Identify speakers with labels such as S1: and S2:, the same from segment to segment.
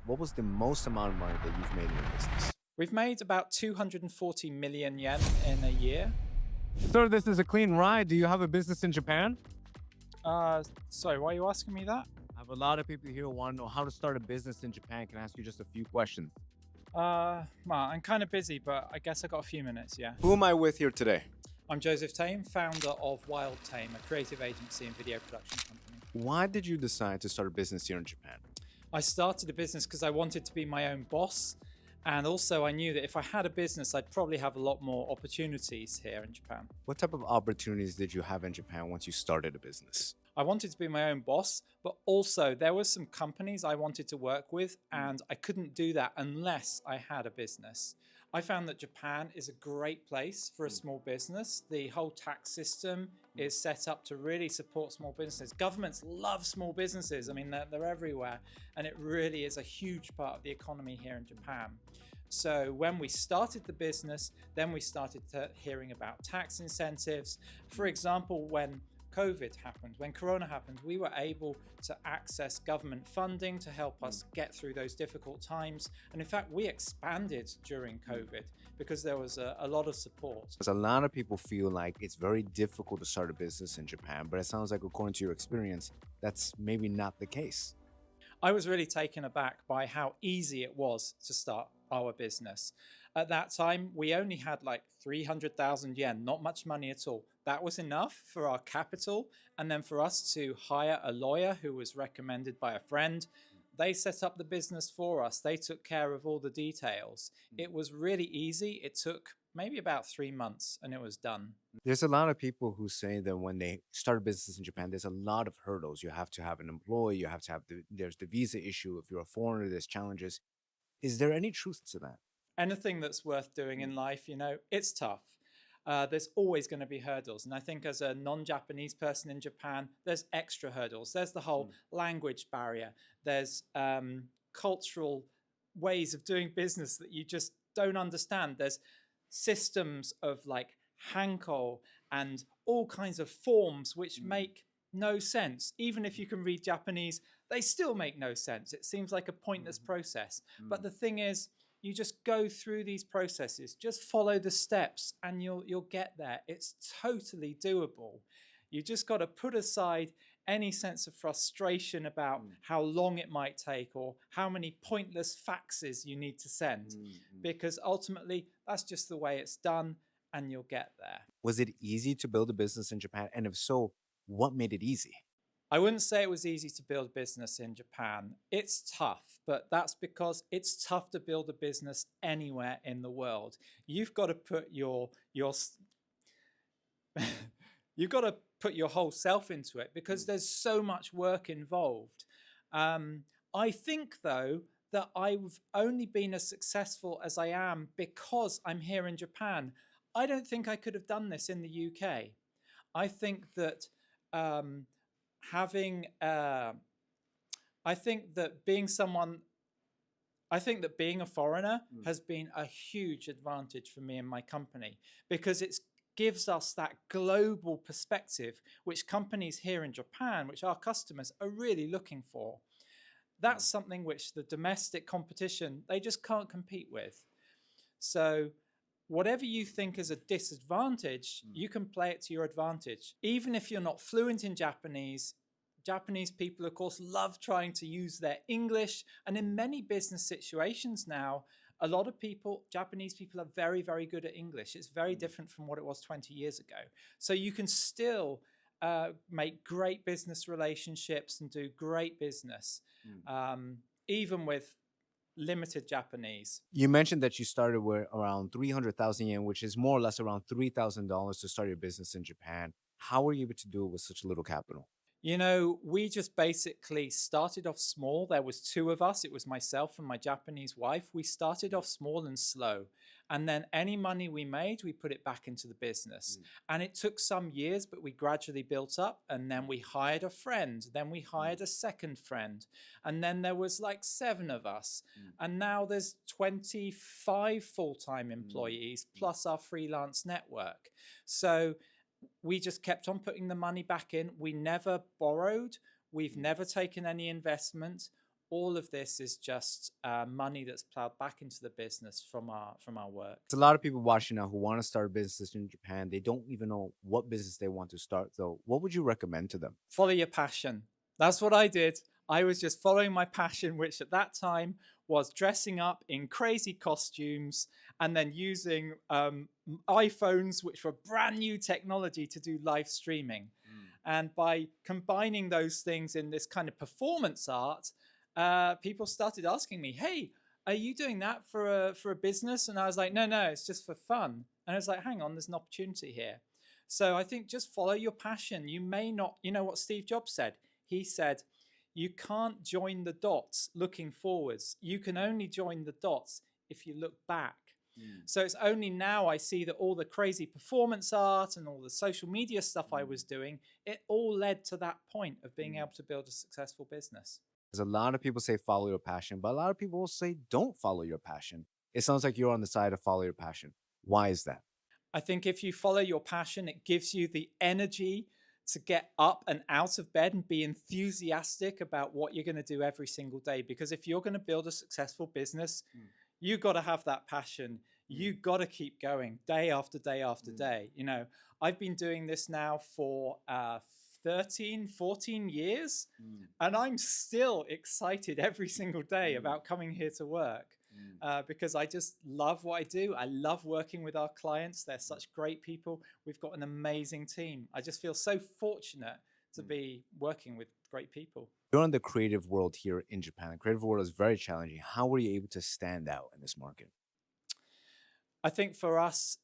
S1: what was the most amount of money that you've made in your business?
S2: We've made about 240 million yen in a year.
S1: Sir, this is a clean ride. Do you have a business in Japan?
S2: Sorry, why are you asking me that?
S1: I have a lot of people here who want to know how to start a business in Japan. Can I ask you just a few questions?
S2: Well, I'm kind of busy, but I guess I got a few minutes, yeah.
S1: Who am I with here today?
S2: I'm Joseph Tame, founder of Wild Tame, a creative agency and video production company.
S1: Why did you decide to start a business here in Japan?
S2: I started a business because I wanted to be my own boss. And also I knew that if I had a business, I'd probably have a lot more opportunities here in Japan.
S1: What type of opportunities did you have in Japan once you started a business?
S2: I wanted to be my own boss, but also there were some companies I wanted to work with, and I couldn't do that unless I had a business. I found that Japan is a great place for a small business. The whole tax system is set up to really support small businesses. Governments love small businesses. I mean, they're everywhere, and it really is a huge part of the economy here in Japan. So when we started the business, then we started hearing about tax incentives. For example, when COVID happened, when Corona happened, we were able to access government funding to help us get through those difficult times. And in fact, we expanded during COVID because there was a lot of support.
S1: Because a lot of people feel like it's very difficult to start a business in Japan, but it sounds like, according to your experience, that's maybe not the case.
S2: I was really taken aback by how easy it was to start our business. At that time, we only had like 300,000 yen, not much money at all. That was enough for our capital. And then for us to hire a lawyer who was recommended by a friend. They set up the business for us. They took care of all the details. It was really easy. It took maybe about 3 months and it was done.
S1: There's a lot of people who say that when they start a business in Japan, there's a lot of hurdles. You have to have an employee, you have to have there's the visa issue. If you're a foreigner, there's challenges. Is there any truth to that?
S2: Anything that's worth doing in life, it's tough. There's always going to be hurdles. And I think as a non-Japanese person in Japan, there's extra hurdles. There's the whole language barrier. There's cultural ways of doing business that you just don't understand. There's systems of like hanko and all kinds of forms which make no sense. Even if you can read Japanese, they still make no sense. It seems like a pointless process. But the thing is, you just go through these processes, just follow the steps and you'll get there. It's totally doable. You just got to put aside any sense of frustration about how long it might take or how many pointless faxes you need to send, because ultimately that's just the way it's done and you'll get there.
S1: Was it easy to build a business in Japan? And if so, what made it easy?
S2: I wouldn't say it was easy to build a business in Japan. It's tough, but that's because it's tough to build a business anywhere in the world. You've got to put your you've got to put your whole self into it because there's so much work involved. I think, though, that I've only been as successful as I am because I'm here in Japan. I don't think I could have done this in the UK. I think that being a foreigner has been a huge advantage for me and my company because it gives us that global perspective, which companies here in Japan, which our customers are really looking for. That's something which the domestic competition, they just can't compete with. So whatever you think is a disadvantage, you can play it to your advantage. Even if you're not fluent in Japanese, Japanese people, of course, love trying to use their English. And in many business situations now, a lot of people, Japanese people, are very, very good at English. It's very different from what it was 20 years ago. So you can still make great business relationships and do great business, even with limited Japanese.
S1: You mentioned that you started with around 300,000 yen, which is more or less around $3,000 to start your business in Japan. How were you able to do it with such little capital?
S2: We just basically started off small. There was 2 of us. It was myself and my Japanese wife. We started off small and slow. And then any money we made, we put it back into the business. And it took some years, but we gradually built up. And then we hired a friend. Then we hired a second friend. And then there was like 7 of us. And now there's 25 full-time employees plus our freelance network. So we just kept on putting the money back in. We never borrowed. We've never taken any investment. all of this is just money that's plowed back into the business from our work.
S1: There's a lot of people watching now who want to start business in Japan. They don't even know what business they want to start, though. What would you recommend to them?
S2: Follow your passion. That's what I did. I was just following my passion, which at that time was dressing up in crazy costumes and then using iPhones, which were brand new technology, to do live streaming. And by combining those things in this kind of performance art, people started asking me, "Hey, are you doing that for a business?" And I was like, "No, no, it's just for fun." And I was like, "Hang on, there's an opportunity here." So I think just follow your passion. You may not, you know what Steve Jobs said? He said, "You can't join the dots looking forwards. You can only join the dots if you look back." So it's only now I see that all the crazy performance art and all the social media stuff I was doing, it all led to that point of being able to build a successful business.
S1: There's a lot of people say follow your passion, but a lot of people also say don't follow your passion. It sounds like you're on the side of follow your passion. Why is that?
S2: I think if you follow your passion, it gives you the energy to get up and out of bed and be enthusiastic about what you're going to do every single day. Because if you're going to build a successful business, you got to have that passion. You got to keep going day after day after day. You know, I've been doing this now for 13, 14 years, and I'm still excited every single day about coming here to work. Because I just love what I do. I love working with our clients. They're such great people. We've got an amazing team. I just feel so fortunate to be working with great people.
S1: You're in the creative world here in Japan. The creative world is very challenging. How were you able to stand out in this market?
S2: I think for us,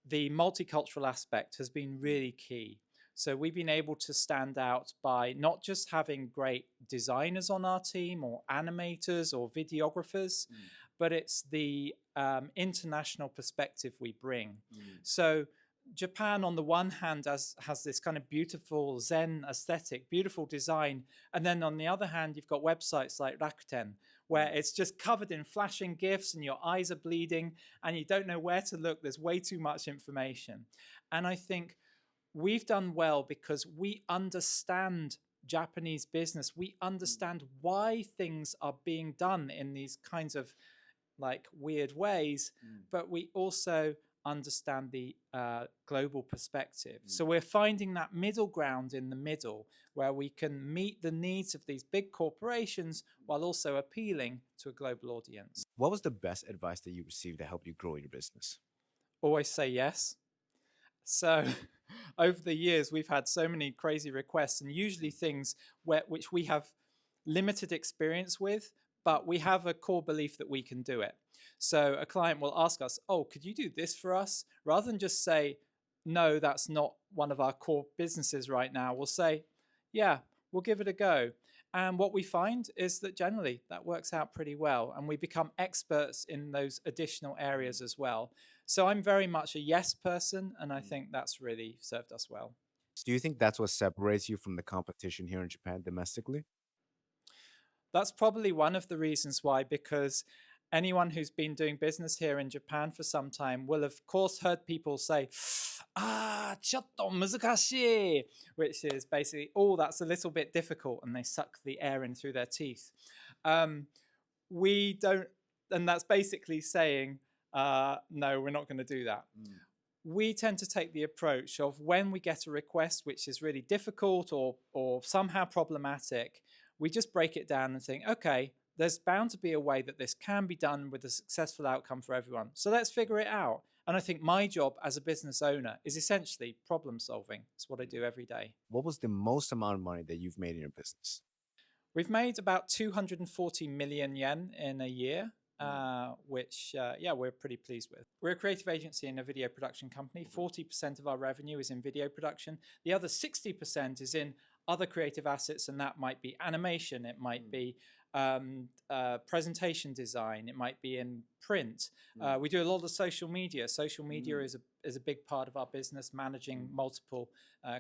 S2: the multicultural aspect has been really key. So we've been able to stand out by not just having great designers on our team or animators or videographers, but it's the international perspective we bring. So Japan, on the one hand, has this kind of beautiful Zen aesthetic, beautiful design. And then on the other hand, you've got websites like Rakuten, where it's just covered in flashing GIFs and your eyes are bleeding and you don't know where to look. There's way too much information. And I think we've done well because we understand Japanese business. We understand why things are being done in these kinds of like weird ways, but we also understand the global perspective. So we're finding that middle ground in the middle where we can meet the needs of these big corporations while also appealing to a global audience.
S1: What was the best advice that you received to help you grow your business?
S2: Always say yes. So over the years, we've had so many crazy requests, and usually things which we have limited experience with, but we have a core belief that we can do it. So a client will ask us, "Oh, could you do this for us?" Rather than just say, "No, that's not one of our core businesses right now," we'll say, "Yeah, we'll give it a go." And what we find is that generally that works out pretty well, and we become experts in those additional areas as well. So I'm very much a yes person, and I think that's really served us well.
S1: Do you think that's what separates you from the competition here in Japan domestically?
S2: That's probably one of the reasons why, because anyone who's been doing business here in Japan for some time will, of course, heard people say, "ちょっと難しい," which is basically, "Oh, that's a little bit difficult," and they suck the air in through their teeth. We don't, and that's basically saying, no, we're not going to do that. We tend to take the approach of when we get a request which is really difficult or somehow problematic, we just break it down and think, okay, there's bound to be a way that this can be done with a successful outcome for everyone. So let's figure it out. And I think my job as a business owner is essentially problem solving. It's what I do every day.
S1: What was the most amount of money that you've made in your business?
S2: We've made about 240 million yen in a year, which, yeah, we're pretty pleased with. We're a creative agency and a video production company. 40% of our revenue is in video production. The other 60% is in other creative assets, and that might be animation, it might be presentation design, it might be in print. We do a lot of social media. Social media is a big part of our business, managing multiple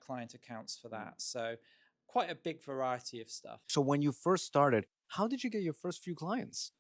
S2: client accounts for that. So quite a big variety of stuff.
S1: So when you first started, how did you get your first few clients?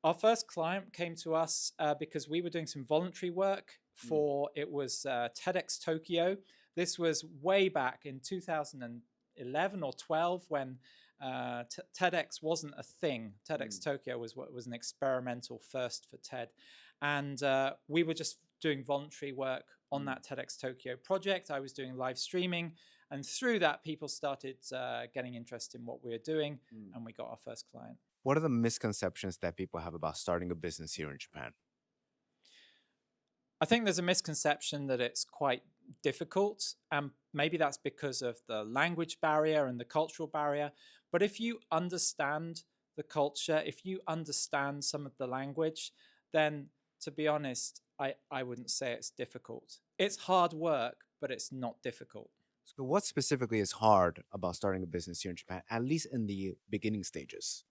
S2: Our first client came to us because we were doing some voluntary work for, it was TEDx Tokyo. This was way back in 2011 or 12 when TEDx wasn't a thing. TEDx
S1: Mm,
S2: Tokyo was an experimental first for TED, and we were just doing voluntary work on
S1: mm,
S2: that TEDx Tokyo project. I was doing live streaming, and through that, people started getting interested in what we were doing,
S1: mm.
S2: and we got our first client.
S1: What are the misconceptions that people have about starting a business here in Japan?
S2: I think there's a misconception that it's quite difficult, and maybe that's because of the language barrier and the cultural barrier. But if you understand the culture, if you understand some of the language, then to be honest, I wouldn't say it's difficult. It's hard work, but it's not difficult.
S1: So, what specifically is hard about starting a business here in Japan, at least in the beginning stages?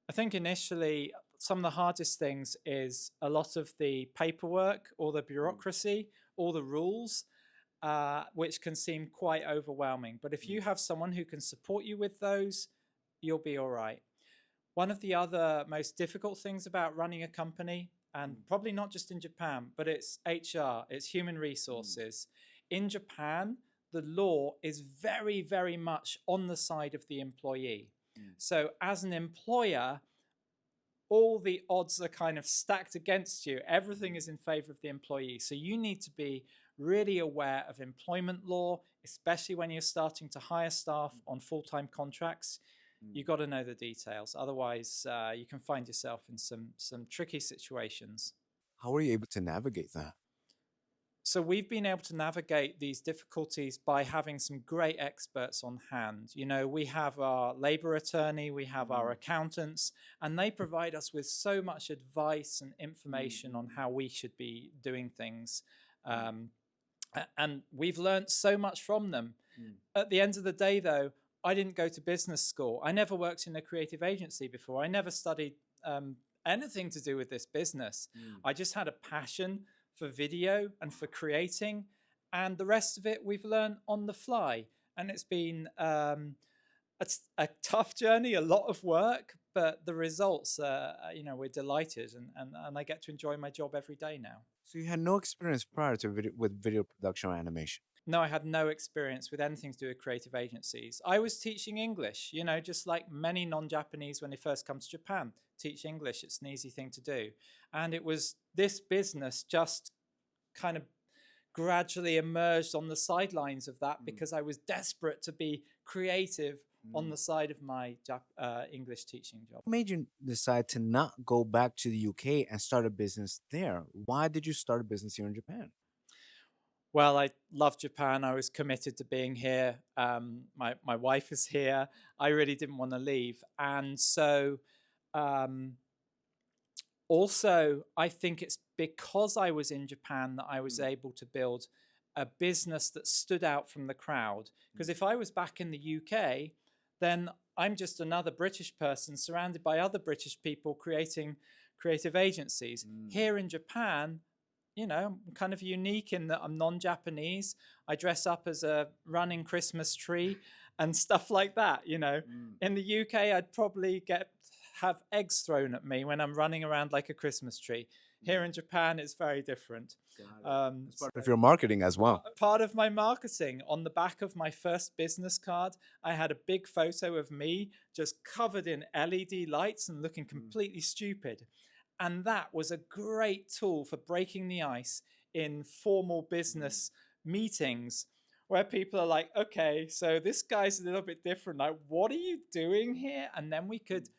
S2: I think initially some of the hardest things is a lot of the paperwork or the
S1: Mm,
S2: bureaucracy or the rules, which can seem quite overwhelming. But if
S1: mm,
S2: you have someone who can support you with those, you'll be all right. One of the other most difficult things about running a company, and
S1: mm,
S2: probably not just in Japan, but it's HR, it's human
S1: mm,
S2: resources. In Japan, the law is very, very much on the side of the employee.
S1: mm,
S2: So, as an employer, all the odds are kind of stacked against you. Everything
S1: mm,
S2: is in favor of the employee. So, you need to be really aware of employment law, especially when you're starting to hire staff on full time contracts.
S1: mm.
S2: You got to know the details. Otherwise, you can find yourself in some tricky situations.
S1: How are you able to navigate that?
S2: So we've been able to navigate these difficulties by having some great experts on hand. You know, we have our labor attorney, we have our
S1: Mm,
S2: accountants, and they provide us with so much advice and
S1: mm,
S2: information on
S1: mm,
S2: how we should be doing things.
S1: mm,
S2: Um, and we've learned so much from them.
S1: mm,
S2: At the end of the day, though, I didn't go to business school. I never worked in a creative agency before. I never studied anything to do with this business.
S1: mm.
S2: I just had a passion for video and for creating, and the rest of it we've learned on the fly. And it's been a tough journey, a lot of work, but the results, we're delighted, and I get to enjoy my job every day now.
S1: So, you had no experience prior to with video production or animation.
S2: No, I had no experience with anything to do with creative agencies. I was teaching English, just like many non Japanese when they first come to Japan, teach English. It's an easy thing to do. And it was this business just kind of gradually emerged on the sidelines of that
S1: Mm,
S2: because I was desperate to be creative on
S1: mm.
S2: the side of my English teaching job.
S1: What made you decide to not go back to the UK and start a business there? Why did you start a business here in Japan?
S2: Well, I love Japan. I was committed to being here. My wife is here. I really didn't want to leave, and so um, also I think it's because I was in Japan that I was
S1: Mm,
S2: able to build a business that stood out from the crowd. Because
S1: mm,
S2: if I was back in the UK, then I'm just another British person surrounded by other British people creating creative agencies.
S1: mm,
S2: Here in Japan, I'm kind of unique in that I'm non Japanese. I dress up as a running Christmas tree and stuff like that.
S1: mm.
S2: In the UK, I'd probably have eggs thrown at me when I'm running around like a Christmas tree.
S1: Mm.
S2: Here in Japan, it's very different.
S1: Got it. That's
S2: So
S1: part of your marketing as well.
S2: part of my marketing, on the back of my first business card, I had a big photo of me just covered in LED lights and looking
S1: Mm,
S2: completely stupid. And that was a great tool for breaking the ice in formal
S1: mm,
S2: business meetings where people are like, okay, so this guy's a little bit different. Like, what are you doing here? And then we could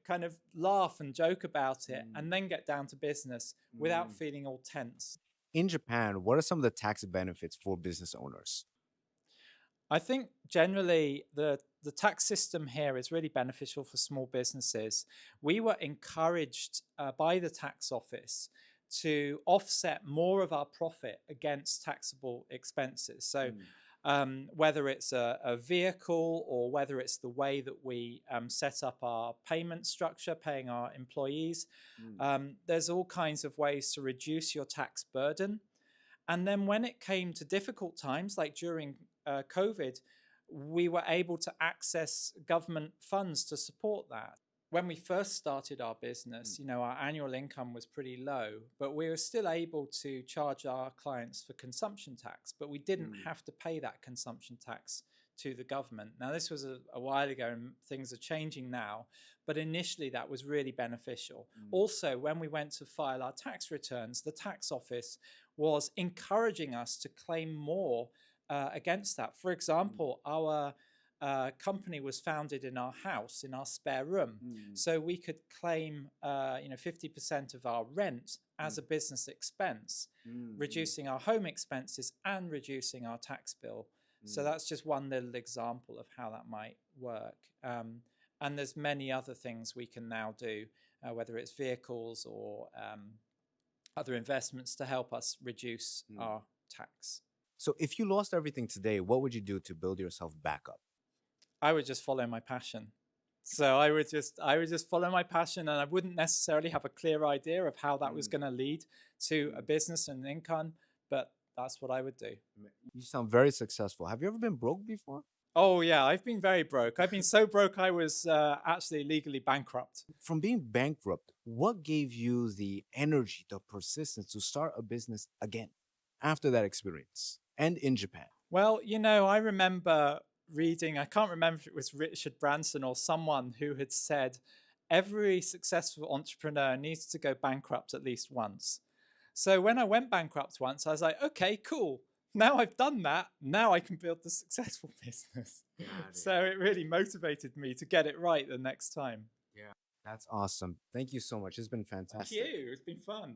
S2: kind of laugh and joke about it
S1: mm,
S2: and then get down to business without
S1: mm.
S2: feeling all tense.
S1: In Japan, what are some of the tax benefits for business owners?
S2: I think generally the tax system here is really beneficial for small businesses. We were encouraged by the tax office to offset more of our profit against taxable expenses. So
S1: Mm,
S2: whether it's a vehicle or whether it's the way that we set up our payment structure, paying our employees,
S1: mm,
S2: there's all kinds of ways to reduce your tax burden. And then when it came to difficult times, like during COVID, we were able to access government funds to support that. when we first started our business, our annual income was pretty low, but we were still able to charge our clients for consumption tax, but we didn't have to pay that consumption tax to the government. Now, this was a while ago and things are changing now, but initially that was really beneficial. Also, when we went to file our tax returns, the tax office was encouraging us to claim more against that. For example, our company was founded in our house, in our spare room. So we could claim 50% of our rent as a business expense, reducing our home expenses and reducing our tax bill. So that's just one little example of how that might work. And there's many other things we can now do, whether it's vehicles or other investments to help us reduce our tax.
S1: So if you lost everything today, what would you do to build yourself back up?
S2: I would just follow my passion. So I would just follow my passion, and I wouldn't necessarily have a clear idea of how that was going to lead to a business and an income, but that's what I would do.
S1: You sound very successful. Have you ever been broke before?
S2: Oh yeah, I've been very broke. I've been so broke I was actually legally bankrupt.
S1: From being bankrupt, what gave you the energy, the persistence to start a business again after that experience and in Japan?
S2: Well, I remember reading, I can't remember if it was Richard Branson or someone who had said, every successful entrepreneur needs to go bankrupt at least once. So when I went bankrupt once, I was like, okay, cool. Now I've done that. Now I can build the successful business. So it really motivated me to get it right the next time.
S1: Yeah, that's awesome. Thank you so much. It's been fantastic.
S2: Thank you. It's been fun.